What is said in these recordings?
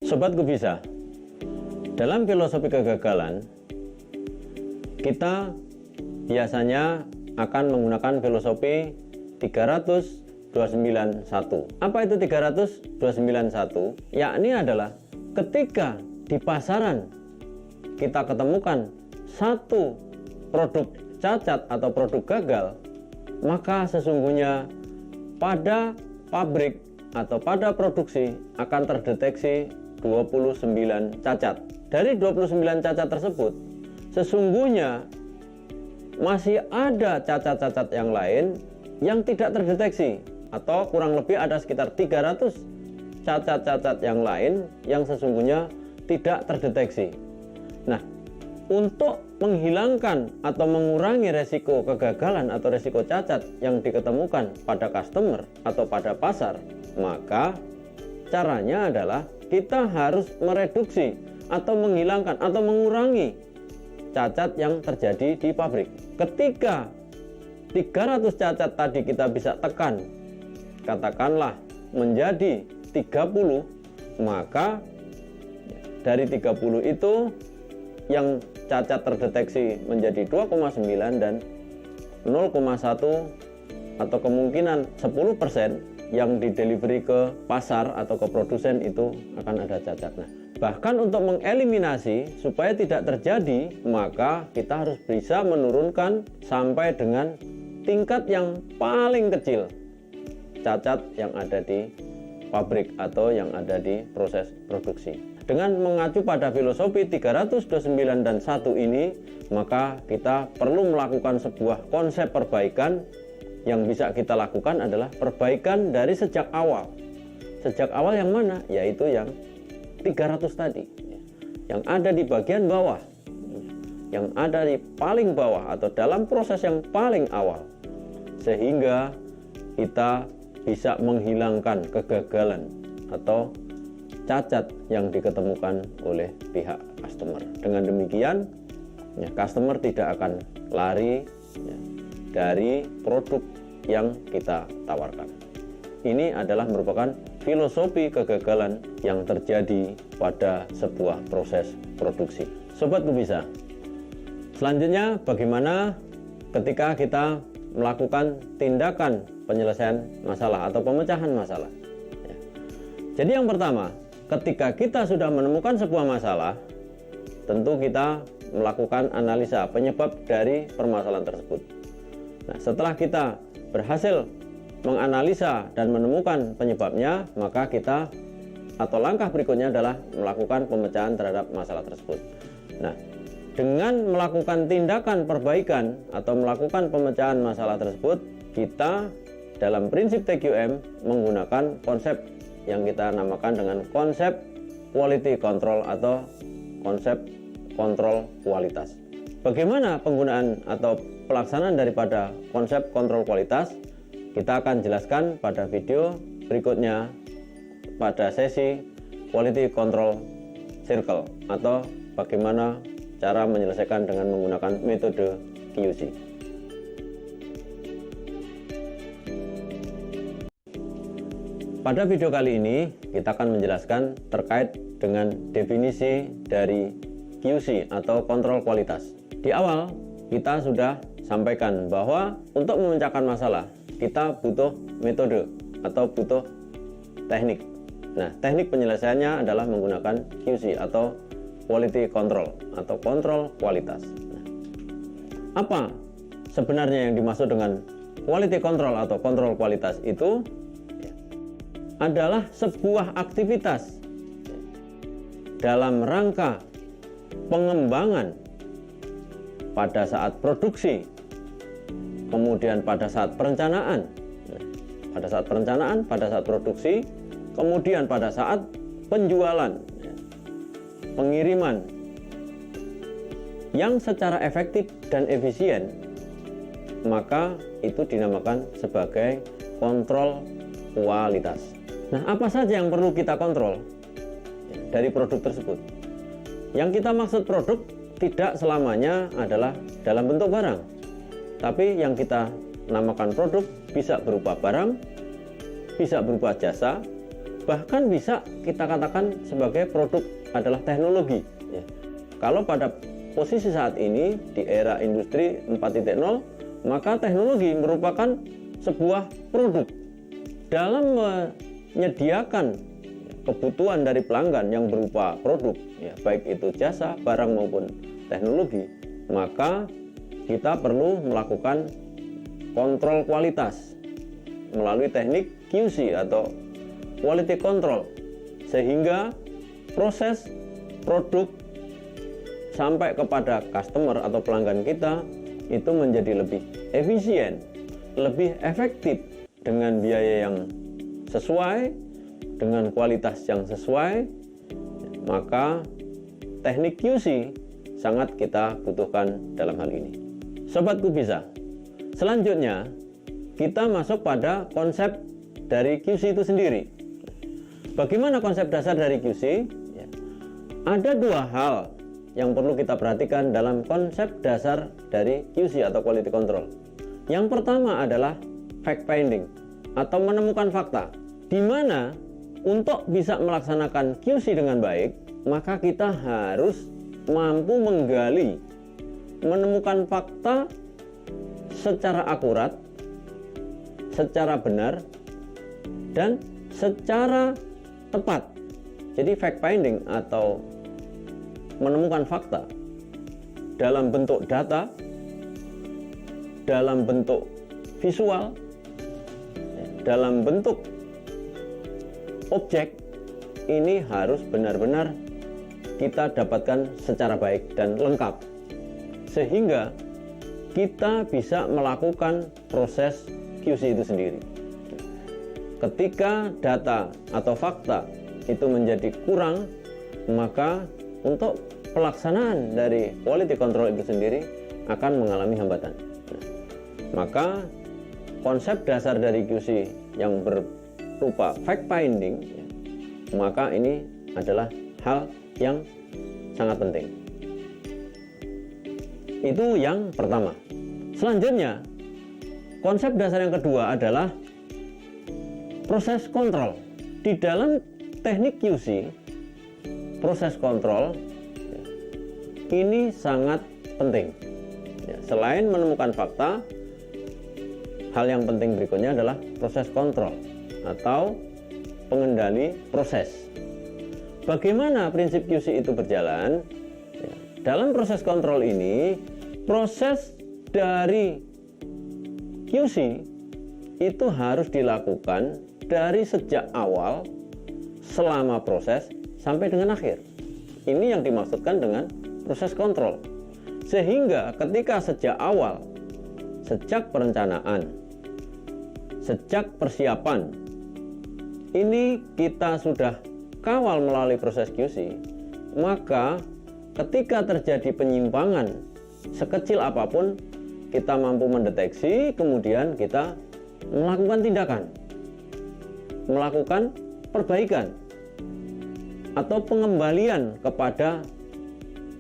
Sobatku bisa, dalam filosofi kegagalan kita biasanya akan menggunakan filosofi 329.1. Apa itu 329.1? Yakni adalah ketika di pasaran kita ketemukan satu produk cacat atau produk gagal, maka sesungguhnya pada pabrik atau pada produksi akan terdeteksi 29 cacat. Dari 29 cacat tersebut, sesungguhnya masih ada cacat-cacat yang lain yang tidak terdeteksi, atau kurang lebih ada sekitar 300 cacat-cacat yang lain yang sesungguhnya tidak terdeteksi. Nah, untuk menghilangkan atau mengurangi resiko kegagalan atau resiko cacat yang diketemukan pada customer atau pada pasar, maka caranya adalah kita harus mereduksi atau menghilangkan atau mengurangi cacat yang terjadi di pabrik. Ketika 300 cacat tadi kita bisa tekan, katakanlah menjadi 30, maka dari 30 itu yang cacat terdeteksi menjadi 2,9 dan 0,1 atau kemungkinan 10% yang didelivery ke pasar atau ke produsen itu akan ada cacat. Nah, bahkan untuk mengeliminasi supaya tidak terjadi, maka kita harus bisa menurunkan sampai dengan tingkat yang paling kecil cacat yang ada di pabrik atau yang ada di proses produksi. Dengan mengacu pada filosofi 329.1 ini, maka kita perlu melakukan sebuah konsep perbaikan. Yang bisa kita lakukan adalah perbaikan dari sejak awal. Sejak awal yang mana? Yaitu yang 300 tadi, yang ada di bagian bawah, yang ada di paling bawah atau dalam proses yang paling awal, sehingga kita bisa menghilangkan kegagalan atau cacat yang diketemukan oleh pihak customer. Dengan demikian, customer tidak akan lari dari produk yang kita tawarkan. Ini adalah merupakan filosofi kegagalan yang terjadi pada sebuah proses produksi. Sobatku bisa, selanjutnya bagaimana ketika kita melakukan tindakan penyelesaian masalah atau pemecahan masalah? Jadi yang pertama, ketika kita sudah menemukan sebuah masalah, tentu kita melakukan analisa penyebab dari permasalahan tersebut. Nah, setelah kita berhasil menganalisa dan menemukan penyebabnya, maka kita atau langkah berikutnya adalah melakukan pemecahan terhadap masalah tersebut. Nah, dengan melakukan tindakan perbaikan atau melakukan pemecahan masalah tersebut, kita dalam prinsip TQM menggunakan konsep yang kita namakan dengan konsep quality control atau konsep kontrol kualitas. Bagaimana penggunaan atau pelaksanaan daripada konsep kontrol kualitas? Kita akan jelaskan pada video berikutnya pada sesi quality control circle, atau bagaimana cara menyelesaikan dengan menggunakan metode QC. Pada video kali ini kita akan menjelaskan terkait dengan definisi dari QC atau kontrol kualitas. Di awal kita sudah sampaikan bahwa untuk memecahkan masalah kita butuh metode atau butuh teknik. Nah, teknik penyelesaiannya adalah menggunakan QC atau quality control atau kontrol kualitas. Nah, apa sebenarnya yang dimaksud dengan quality control atau kontrol kualitas itu? Adalah sebuah aktivitas dalam rangka pengembangan pada saat produksi, kemudian pada saat perencanaan, pada saat produksi, kemudian pada saat penjualan, pengiriman, yang secara efektif dan efisien, maka itu dinamakan sebagai kontrol kualitas. Nah, apa saja yang perlu kita kontrol dari produk tersebut? Yang kita maksud produk tidak selamanya adalah dalam bentuk barang, tapi yang kita namakan produk bisa berupa barang, bisa berupa jasa, bahkan bisa kita katakan sebagai produk adalah teknologi. Ya. Kalau pada posisi saat ini di era industri 4.0, maka teknologi merupakan sebuah produk. Dalam menyediakan kebutuhan dari pelanggan yang berupa produk, ya, baik itu jasa, barang maupun teknologi, maka kita perlu melakukan kontrol kualitas melalui teknik QC atau quality control, sehingga proses produk sampai kepada customer atau pelanggan kita itu menjadi lebih efisien, lebih efektif, dengan biaya yang sesuai, dengan kualitas yang sesuai. Maka teknik QC sangat kita butuhkan dalam hal ini. Sobatku bisa, selanjutnya kita masuk pada konsep dari QC itu sendiri. Bagaimana konsep dasar dari QC? Ya. Ada dua hal yang perlu kita perhatikan dalam konsep dasar dari QC atau quality control. Yang pertama adalah fact finding atau menemukan fakta, di mana untuk bisa melaksanakan QC dengan baik, maka kita harus mampu menggali, menemukan fakta secara akurat, secara benar, dan secara tepat. Jadi fact finding atau menemukan fakta dalam bentuk data, dalam bentuk visual, dalam bentuk objek, ini harus benar-benar kita dapatkan secara baik dan lengkap, sehingga kita bisa melakukan proses QC itu sendiri. Ketika data atau fakta itu menjadi kurang, maka untuk pelaksanaan dari quality control itu sendiri akan mengalami hambatan. Maka konsep dasar dari QC yang berupa fact finding, maka ini adalah hal yang sangat penting. Itu yang pertama. Selanjutnya, konsep dasar yang kedua adalah proses kontrol. Di dalam teknik QC, proses kontrol ini sangat penting. Selain menemukan fakta, hal yang penting berikutnya adalah proses kontrol atau pengendali proses. Bagaimana prinsip QC itu berjalan? Dalam proses kontrol ini, proses dari QC itu harus dilakukan dari sejak awal selama proses sampai dengan akhir. Ini yang dimaksudkan dengan proses kontrol. Sehingga ketika sejak awal, sejak perencanaan, sejak persiapan, ini kita sudah kawal melalui proses QC, maka ketika terjadi penyimpangan sekecil apapun, kita mampu mendeteksi, kemudian kita melakukan tindakan, melakukan perbaikan atau pengembalian kepada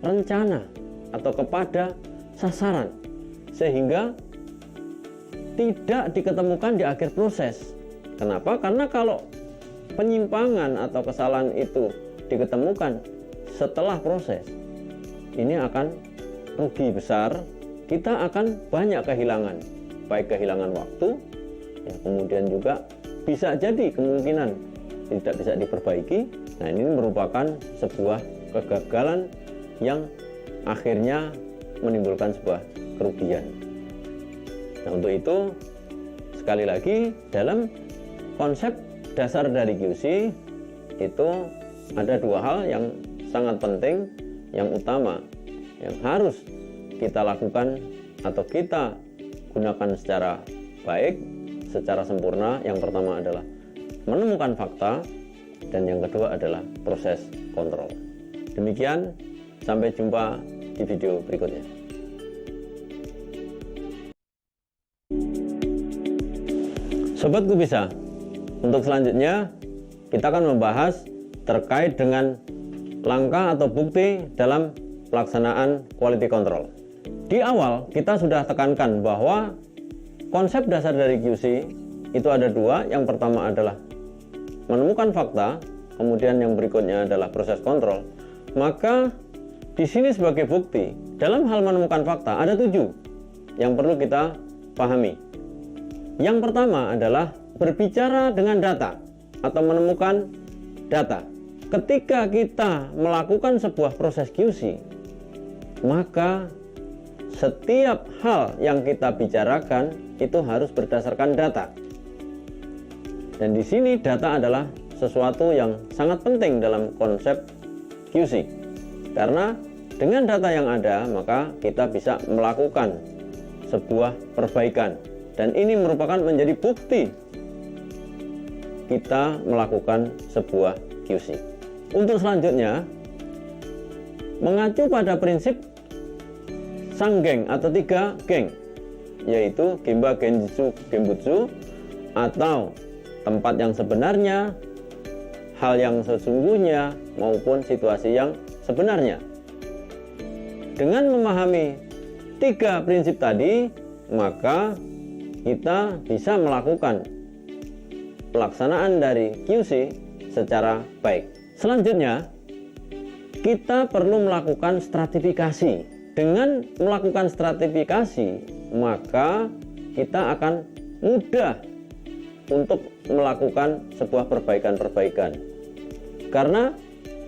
rencana atau kepada sasaran, sehingga tidak diketemukan di akhir proses. Kenapa? Karena kalau penyimpangan atau kesalahan itu diketemukan setelah proses, ini akan rugi besar. Kita akan banyak kehilangan, baik kehilangan waktu, ya, kemudian juga bisa jadi kemungkinan tidak bisa diperbaiki. Nah, ini merupakan sebuah kegagalan yang akhirnya menimbulkan sebuah kerugian. Nah, untuk itu sekali lagi dalam konsep dasar dari QC itu ada dua hal yang sangat penting, yang utama yang harus kita lakukan atau kita gunakan secara baik, secara sempurna. Yang pertama adalah menemukan fakta, dan yang kedua adalah proses kontrol. Demikian, sampai jumpa di video berikutnya. Sobatku bisa, untuk selanjutnya kita akan membahas terkait dengan langkah atau bukti dalam pelaksanaan quality control. Di awal kita sudah tekankan bahwa konsep dasar dari QC itu ada dua. Yang pertama adalah menemukan fakta, kemudian yang berikutnya adalah proses kontrol, maka di sini sebagai bukti dalam hal menemukan fakta ada 7 yang perlu kita pahami. Yang pertama adalah berbicara dengan data atau menemukan data. Ketika kita melakukan sebuah proses QC, maka setiap hal yang kita bicarakan itu harus berdasarkan data. Dan di sini data adalah sesuatu yang sangat penting dalam konsep QC. Karena dengan data yang ada, maka kita bisa melakukan sebuah perbaikan. Dan ini merupakan menjadi bukti kita melakukan sebuah QC. Untuk selanjutnya, mengacu pada prinsip Sanggeng atau 3 geng, yaitu Gemba, Genjutsu, Genbutsu, atau tempat yang sebenarnya, hal yang sesungguhnya, maupun situasi yang sebenarnya. Dengan memahami 3 prinsip tadi, maka kita bisa melakukan pelaksanaan dari QC secara baik. Selanjutnya, kita perlu melakukan stratifikasi. Dengan melakukan stratifikasi, maka kita akan mudah untuk melakukan sebuah perbaikan-perbaikan. Karena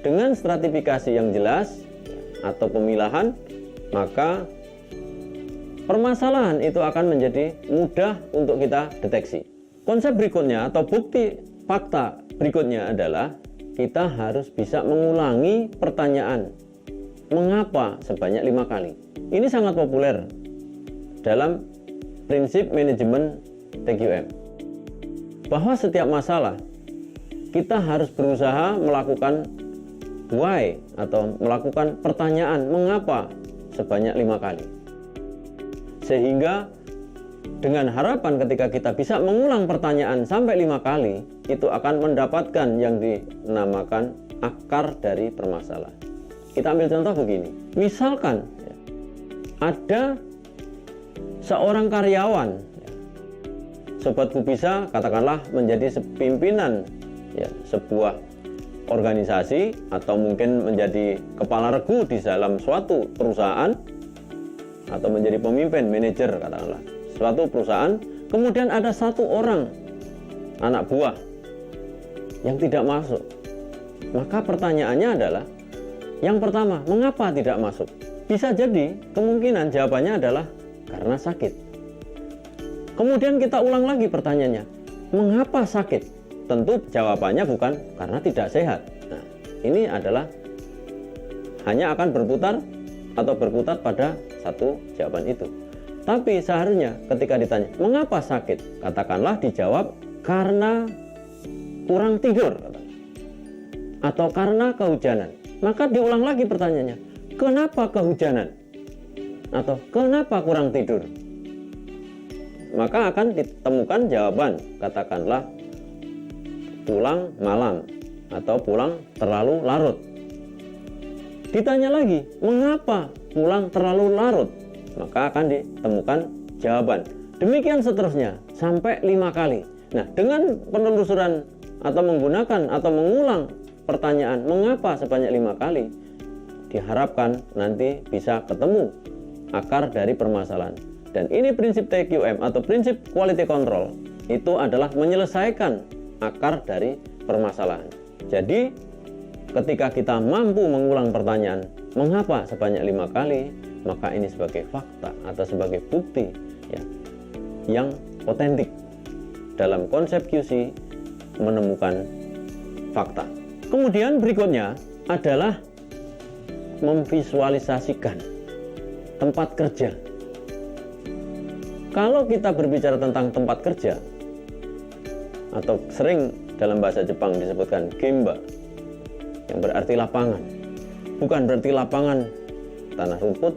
dengan stratifikasi yang jelas atau pemilahan, maka permasalahan itu akan menjadi mudah untuk kita deteksi. Konsep berikutnya atau bukti fakta berikutnya adalah kita harus bisa mengulangi pertanyaan mengapa sebanyak 5 kali. Ini sangat populer dalam prinsip manajemen TQM, bahwa setiap masalah kita harus berusaha melakukan why atau melakukan pertanyaan mengapa sebanyak 5 kali. Sehingga dengan harapan ketika kita bisa mengulang pertanyaan sampai 5 kali, itu akan mendapatkan yang dinamakan akar dari permasalahan. Kita ambil contoh begini, misalkan ada seorang karyawan, Sobat Kubisa katakanlah menjadi pimpinan sebuah organisasi atau mungkin menjadi kepala regu di dalam suatu perusahaan atau menjadi pemimpin, manajer katakanlah suatu perusahaan. Kemudian ada 1 orang anak buah yang tidak masuk, maka pertanyaannya adalah yang pertama, mengapa tidak masuk? Bisa jadi kemungkinan jawabannya adalah karena sakit. Kemudian kita ulang lagi pertanyaannya, mengapa sakit? Tentu jawabannya bukan karena tidak sehat. Nah, ini adalah hanya akan berputar pada satu jawaban itu. Tapi seharusnya ketika ditanya, mengapa sakit? Katakanlah dijawab karena kurang tidur atau karena kehujanan. Maka diulang lagi pertanyaannya, kenapa kehujanan? Atau kenapa kurang tidur? Maka akan ditemukan jawaban, katakanlah pulang malam atau pulang terlalu larut. Ditanya lagi, mengapa pulang terlalu larut? Maka akan ditemukan jawaban. Demikian seterusnya sampai 5 kali. Nah, dengan penelusuran atau menggunakan atau mengulang pertanyaan mengapa sebanyak 5 kali, diharapkan nanti bisa ketemu akar dari permasalahan. Dan ini prinsip TQM atau prinsip quality control, itu adalah menyelesaikan akar dari permasalahan. Jadi ketika kita mampu mengulang pertanyaan mengapa sebanyak 5 kali, maka ini sebagai fakta atau sebagai bukti yang otentik dalam konsep QC menemukan fakta. Kemudian berikutnya adalah memvisualisasikan tempat kerja. Kalau kita berbicara tentang tempat kerja, atau sering dalam bahasa Jepang disebutkan gemba, yang berarti lapangan. Bukan berarti lapangan tanah rumput,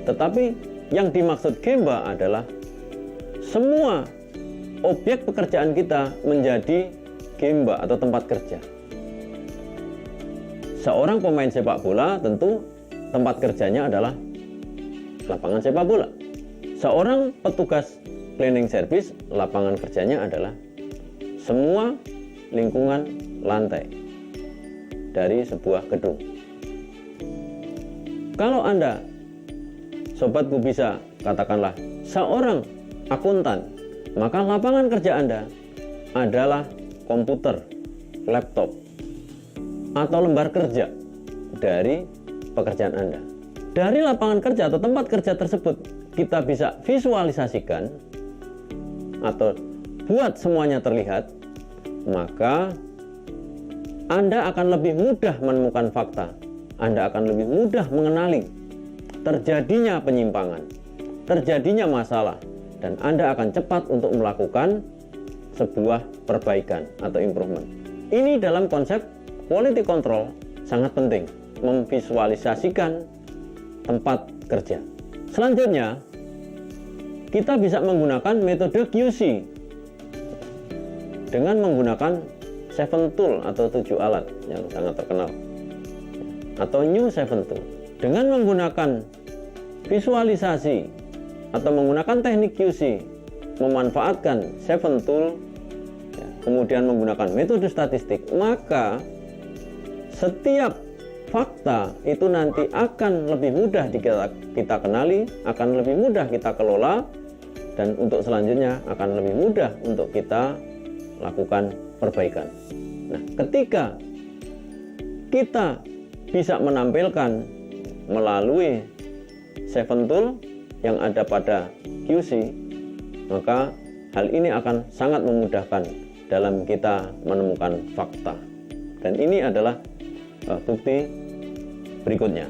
tetapi yang dimaksud gemba adalah semua objek pekerjaan kita menjadi gemba atau tempat kerja. Seorang pemain sepak bola tentu tempat kerjanya adalah lapangan sepak bola. Seorang petugas cleaning service, lapangan kerjanya adalah semua lingkungan lantai dari sebuah gedung. Kalau Anda, sobatku, bisa katakanlah seorang akuntan, maka lapangan kerja Anda adalah komputer, laptop, atau lembar kerja dari pekerjaan Anda. Dari lapangan kerja atau tempat kerja tersebut, kita bisa visualisasikan atau buat semuanya terlihat, maka Anda akan lebih mudah menemukan fakta. Anda akan lebih mudah mengenali terjadinya penyimpangan, terjadinya masalah, dan Anda akan cepat untuk melakukan sebuah perbaikan atau improvement. Ini dalam konsep quality control sangat penting, memvisualisasikan tempat kerja. Selanjutnya, kita bisa menggunakan metode QC dengan menggunakan 7 tool atau 7 alat yang sangat terkenal, atau New 7 tool. Dengan menggunakan visualisasi atau menggunakan teknik QC, memanfaatkan 7 tool, kemudian menggunakan metode statistik, maka setiap fakta itu nanti akan lebih mudah kita kenali, akan lebih mudah kita kelola, dan untuk selanjutnya akan lebih mudah untuk kita lakukan perbaikan. Nah, ketika kita bisa menampilkan melalui 7 tool yang ada pada QC, maka hal ini akan sangat memudahkan dalam kita menemukan fakta. Dan ini adalah bukti berikutnya.